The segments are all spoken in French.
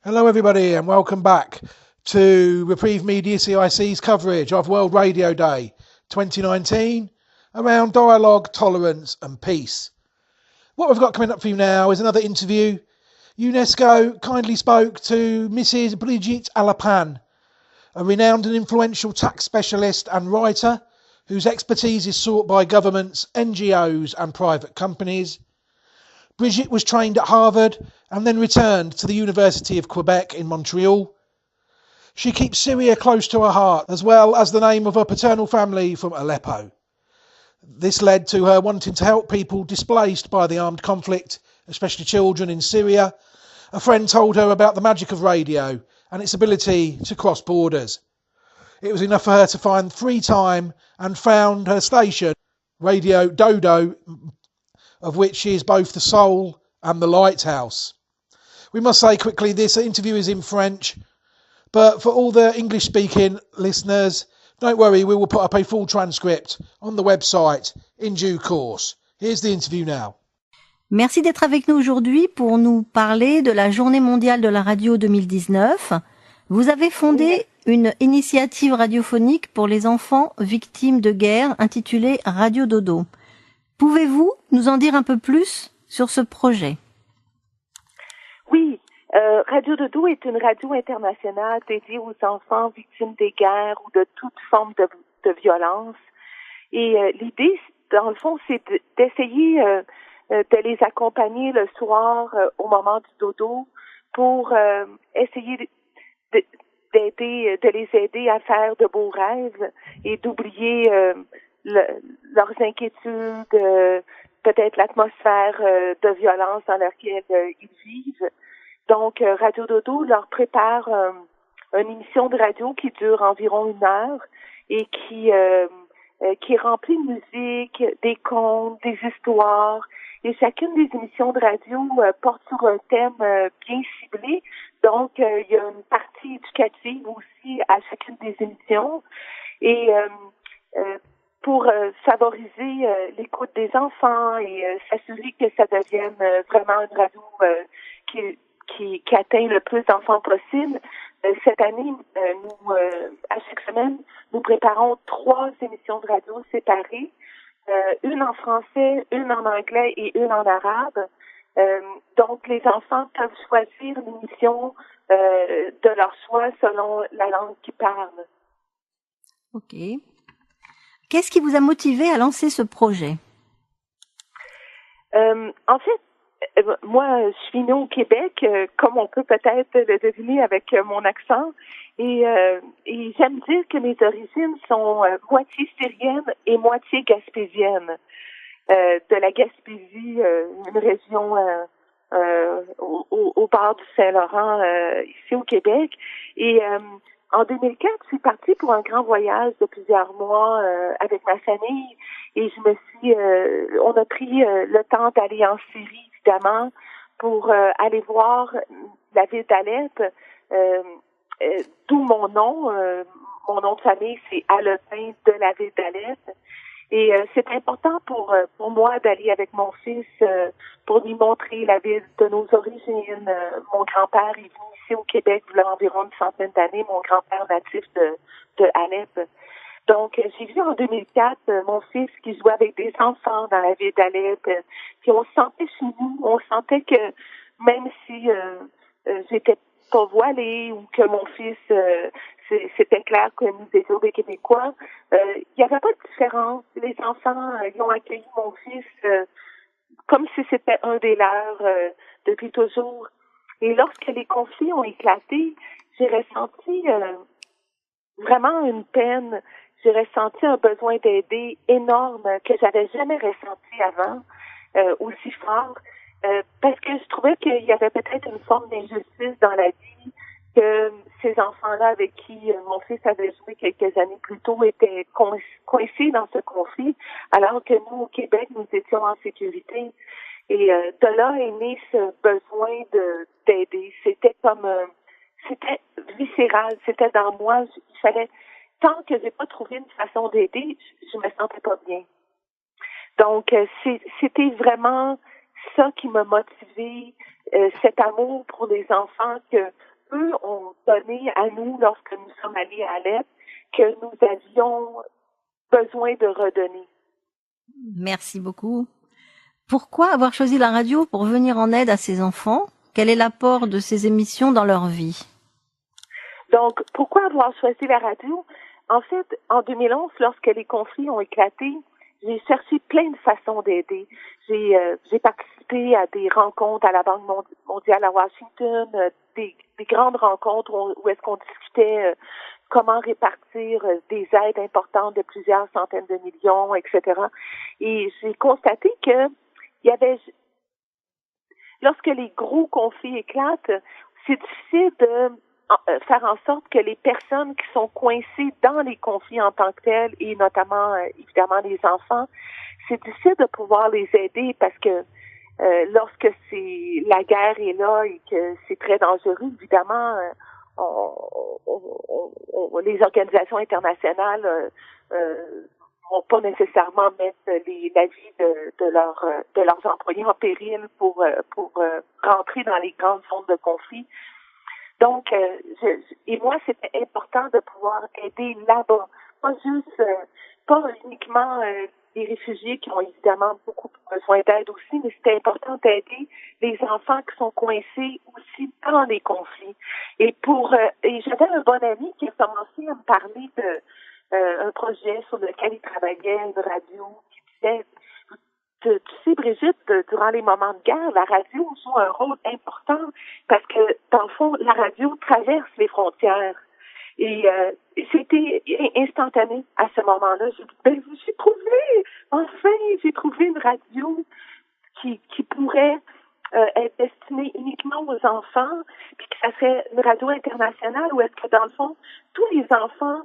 Hello, everybody, and welcome back to Reprieve Media CIC's coverage of World Radio Day 2019 around dialogue, tolerance, and peace. What we've got coming up for you now is another interview. UNESCO kindly spoke to Mrs. Brigitte Alapan, a renowned and influential tax specialist and writer whose expertise is sought by governments, NGOs, and private companies. Brigitte was trained at Harvard and then returned to the University of Quebec in Montreal. She keeps Syria close to her heart, as well as the name of her paternal family from Aleppo. This led to her wanting to help people displaced by the armed conflict, especially children in Syria. A friend told her about the magic of radio and its ability to cross borders. It was enough for her to find free time and found her station, Radio Dodo, of which she is both the soul and the lighthouse. We must say quickly, this interview is in French, but for all the English-speaking listeners, don't worry, we will put up a full transcript on the website in due course. Here's the interview now. Merci d'être avec nous aujourd'hui pour nous parler de la Journée mondiale de la radio 2019. Vous avez fondé une initiative radiophonique pour les enfants victimes de guerre intitulée Radio Dodo. Pouvez-vous nous en dire un peu plus sur ce projet? Oui, Radio Dodo est une radio internationale dédiée aux enfants victimes des guerres ou de toute forme de violence. Et l'idée, dans le fond, c'est d'essayer de les accompagner le soir au moment du dodo pour essayer d'aider, de les aider à faire de beaux rêves et d'oublier leurs inquiétudes, peut-être l'atmosphère de violence dans laquelle ils vivent. Donc, Radio Dodo leur prépare une émission de radio qui dure environ 1 heure et qui est remplie de musique, des contes, des histoires. Et chacune des émissions de radio porte sur un thème bien ciblé. Donc, il y a une partie éducative aussi à chacune des émissions. Et pour favoriser l'écoute des enfants et s'assurer que ça devienne vraiment une radio qui atteint le plus d'enfants possible. Cette année, nous, à chaque semaine, nous préparons 3 émissions de radio séparées, une en français, une en anglais et une en arabe. Donc, les enfants peuvent choisir l'émission de leur choix selon la langue qu'ils parlent. Ok. Qu'est-ce qui vous a motivé à lancer ce projet? En fait, moi, je suis née au Québec, comme on peut peut-être le deviner avec mon accent, et j'aime dire que mes origines sont moitié syrienne et moitié gaspésienne. De la Gaspésie, une région au bord du Saint-Laurent, ici au Québec. Et en 2004, je suis partie pour un grand voyage de plusieurs mois avec ma famille, et on a pris le temps d'aller en Syrie, évidemment, pour aller voir la ville d'Alep, d'où mon nom. Mon nom de famille, c'est Alepin de la ville d'Alep. Et c'est important pour moi d'aller avec mon fils pour lui montrer la ville de nos origines. Mon grand-père est venu ici au Québec il y a environ une centaine d'années, mon grand-père natif de Alep. Donc, j'ai vu en 2004 mon fils qui jouait avec des enfants dans la ville d'Alep. Puis on se sentait chez nous, on sentait que même si j'étais pas voilée ou que mon fils, c'était clair que nous étions des Québécois, il n'y avait pas de différence. Les enfants, ils ont accueilli mon fils comme si c'était un des leurs depuis toujours. Et lorsque les conflits ont éclaté, j'ai ressenti vraiment une peine. J'ai ressenti un besoin d'aider énorme que j'avais jamais ressenti avant, aussi fort, parce que je trouvais qu'il y avait peut-être une forme d'injustice dans la vie, que ces enfants-là avec qui mon fils avait joué quelques années plus tôt étaient coincés dans ce conflit, alors que nous, au Québec, nous étions en sécurité. Et de là est né ce besoin d'aider. C'était c'était viscéral, c'était dans moi. Il fallait, tant que j'ai pas trouvé une façon d'aider, je me sentais pas bien. Donc, c'était vraiment ça qui m'a motivé, cet amour pour les enfants que eux ont donné à nous lorsque nous sommes allés à Alep que nous avions besoin de redonner. Merci beaucoup. Pourquoi avoir choisi la radio pour venir en aide à ces enfants? Quel est l'apport de ces émissions dans leur vie? Donc, pourquoi avoir choisi la radio? En fait, en 2011, lorsque les conflits ont éclaté, j'ai cherché plein de façons d'aider. J'ai participé à des rencontres à la Banque mondiale à Washington, des grandes rencontres où est-ce qu'on discutait comment répartir des aides importantes de plusieurs centaines de millions, etc. Et j'ai constaté que il y avait, lorsque les gros conflits éclatent, c'est difficile de faire en sorte que les personnes qui sont coincées dans les conflits en tant que tels, et notamment, évidemment, les enfants, c'est difficile de pouvoir les aider parce que lorsque la guerre est là et que c'est très dangereux, évidemment, les organisations internationales vont pas nécessairement mettre la vie de leurs employés en péril pour rentrer dans les grandes zones de conflit. Donc, et moi, c'était important de pouvoir aider là-bas, pas uniquement les réfugiés qui ont évidemment beaucoup besoin d'aide aussi, mais c'était important d'aider les enfants qui sont coincés aussi dans les conflits. Et j'avais un bon ami qui a commencé à me parler de un projet sur lequel il travaillait, une radio, qui disait, tu sais, Brigitte, durant les moments de guerre, la radio joue un rôle important parce que, dans le fond, la radio traverse les frontières. Et c'était instantané à ce moment-là. J'ai trouvé une radio qui pourrait être destinée uniquement aux enfants, puis que ça serait une radio internationale où est-ce que, dans le fond, tous les enfants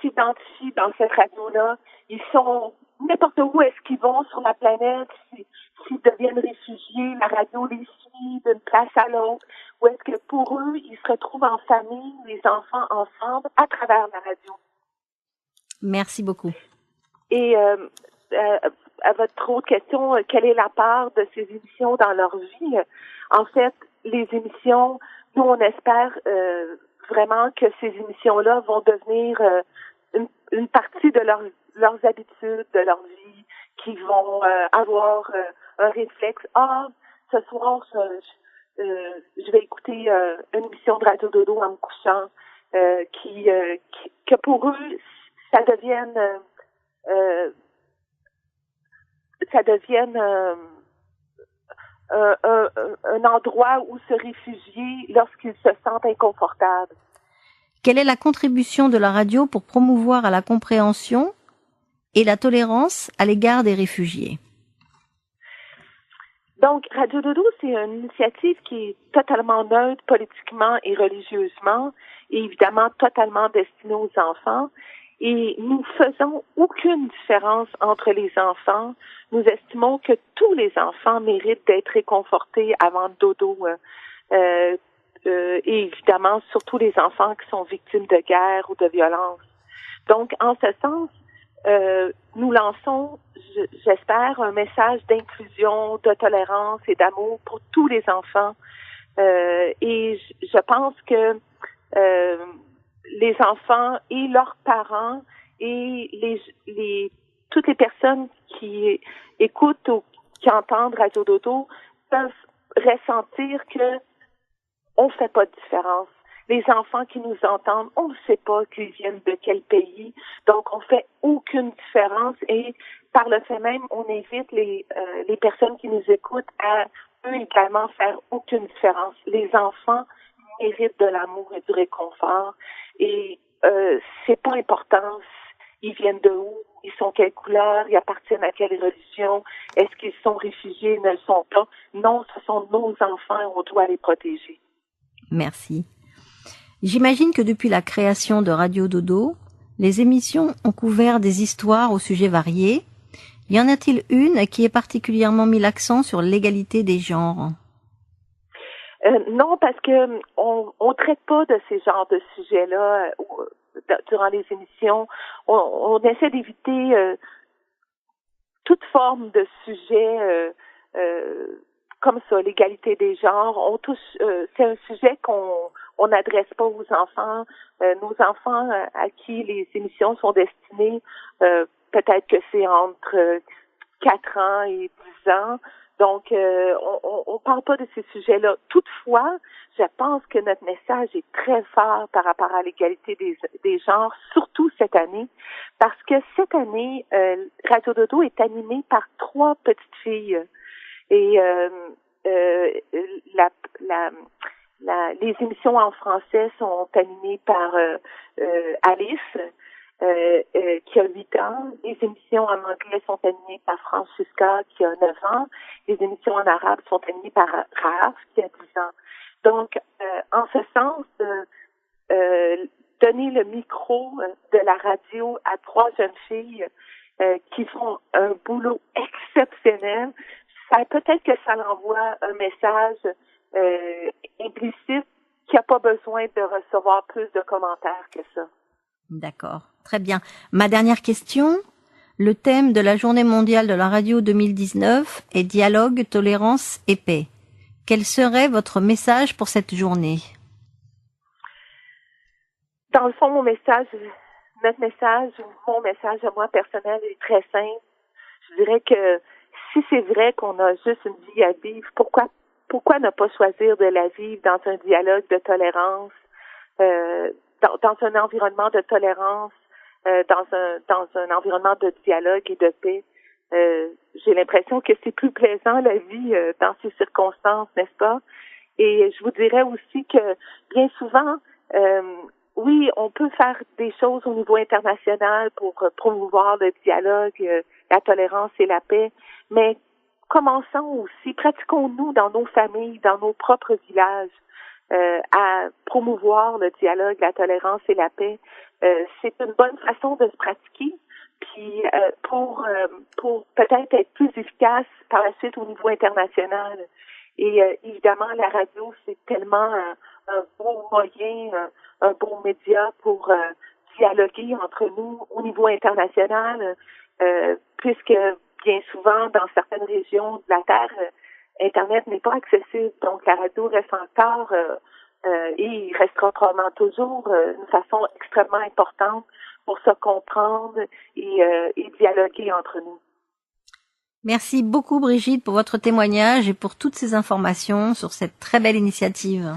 s'identifient dans cette radio-là. Ils sont n'importe où est-ce qu'ils vont sur la planète, s'ils deviennent réfugiés, la radio les suit d'une place à l'autre, ou est-ce que pour eux, ils se retrouvent en famille, les enfants ensemble, à travers la radio. Merci beaucoup. Et à votre autre question, quelle est la part de ces émissions dans leur vie? En fait, les émissions, nous, on espère vraiment que ces émissions-là vont devenir une partie de leurs habitudes, de leur vie, qui vont avoir un réflexe. Ce soir, je vais écouter une émission de Radio Dodo en me couchant, que pour eux, ça devienne un endroit où se réfugier lorsqu'ils se sentent inconfortables. Quelle est la contribution de la radio pour promouvoir la compréhension et la tolérance à l'égard des réfugiés? Donc, Radio Dodo, c'est une initiative qui est totalement neutre politiquement et religieusement, et évidemment totalement destinée aux enfants. Et nous faisons aucune différence entre les enfants. Nous estimons que tous les enfants méritent d'être réconfortés avant le dodo. Et évidemment, surtout les enfants qui sont victimes de guerre ou de violence. Donc, en ce sens, nous lançons, j'espère, un message d'inclusion, de tolérance et d'amour pour tous les enfants. Et je pense que les enfants et leurs parents et toutes les personnes qui écoutent ou qui entendent Radio Dodo peuvent ressentir que on fait pas de différence. Les enfants qui nous entendent, on ne sait pas qu'ils viennent de quel pays, donc on fait aucune différence et par le fait même, on invite les personnes qui nous écoutent à eux également faire aucune différence. Les enfants méritent de l'amour et du réconfort et c'est pas important. Ils viennent de où? Ils sont quelle couleur? Ils appartiennent à quelle religion? Est-ce qu'ils sont réfugiés? Ils ne le sont pas. Non, ce sont nos enfants et on doit les protéger. Merci. J'imagine que depuis la création de Radio Dodo, les émissions ont couvert des histoires aux sujets variés. Y en a-t-il une qui ait particulièrement mis l'accent sur l'égalité des genres? Non, parce que on traite pas de ces genres de sujets-là durant les émissions. On essaie d'éviter toute forme de sujet comme ça, l'égalité des genres. C'est un sujet on n'adresse pas aux enfants. Nos enfants à qui les émissions sont destinées, peut-être que c'est entre 4 ans et 10 ans. Donc, on parle pas de ces sujets-là. Toutefois, je pense que notre message est très fort par rapport à l'égalité des genres, surtout cette année, parce que cette année, Radio Dodo est animée par 3 petites filles. Et les émissions en français sont animées par Alice, qui a 8 ans. Les émissions en anglais sont animées par Francisca, qui a 9 ans. Les émissions en arabe sont animées par Raaf, qui a 10 ans. Donc, en ce sens, donner le micro de la radio à 3 jeunes filles qui font un boulot exceptionnel, ça peut-être que ça envoie un message implicite qui n'a pas besoin de recevoir plus de commentaires que ça. D'accord, très bien. Ma dernière question, le thème de la Journée mondiale de la radio 2019 est dialogue, tolérance et paix. Quel serait votre message pour cette journée? Dans le fond, mon message à moi personnel est très simple. Je dirais que si c'est vrai qu'on a juste une vie à vivre, pourquoi ne pas choisir de la vivre dans un dialogue de tolérance, dans un environnement de tolérance, dans un environnement de dialogue et de paix. J'ai l'impression que c'est plus plaisant la vie dans ces circonstances, n'est-ce pas? Et je vous dirais aussi que bien souvent, oui, on peut faire des choses au niveau international pour promouvoir le dialogue, la tolérance et la paix, mais commençons aussi, pratiquons-nous dans nos familles, dans nos propres villages, à promouvoir le dialogue, la tolérance et la paix. C'est une bonne façon de se pratiquer, puis pour peut-être être plus efficace par la suite au niveau international. Et évidemment, la radio, c'est tellement un beau moyen, un beau média pour dialoguer entre nous au niveau international, puisque bien souvent, dans certaines régions de la Terre, Internet n'est pas accessible. Donc, la radio reste encore et il restera probablement toujours une façon extrêmement importante pour se comprendre et dialoguer entre nous. Merci beaucoup Brigitte pour votre témoignage et pour toutes ces informations sur cette très belle initiative.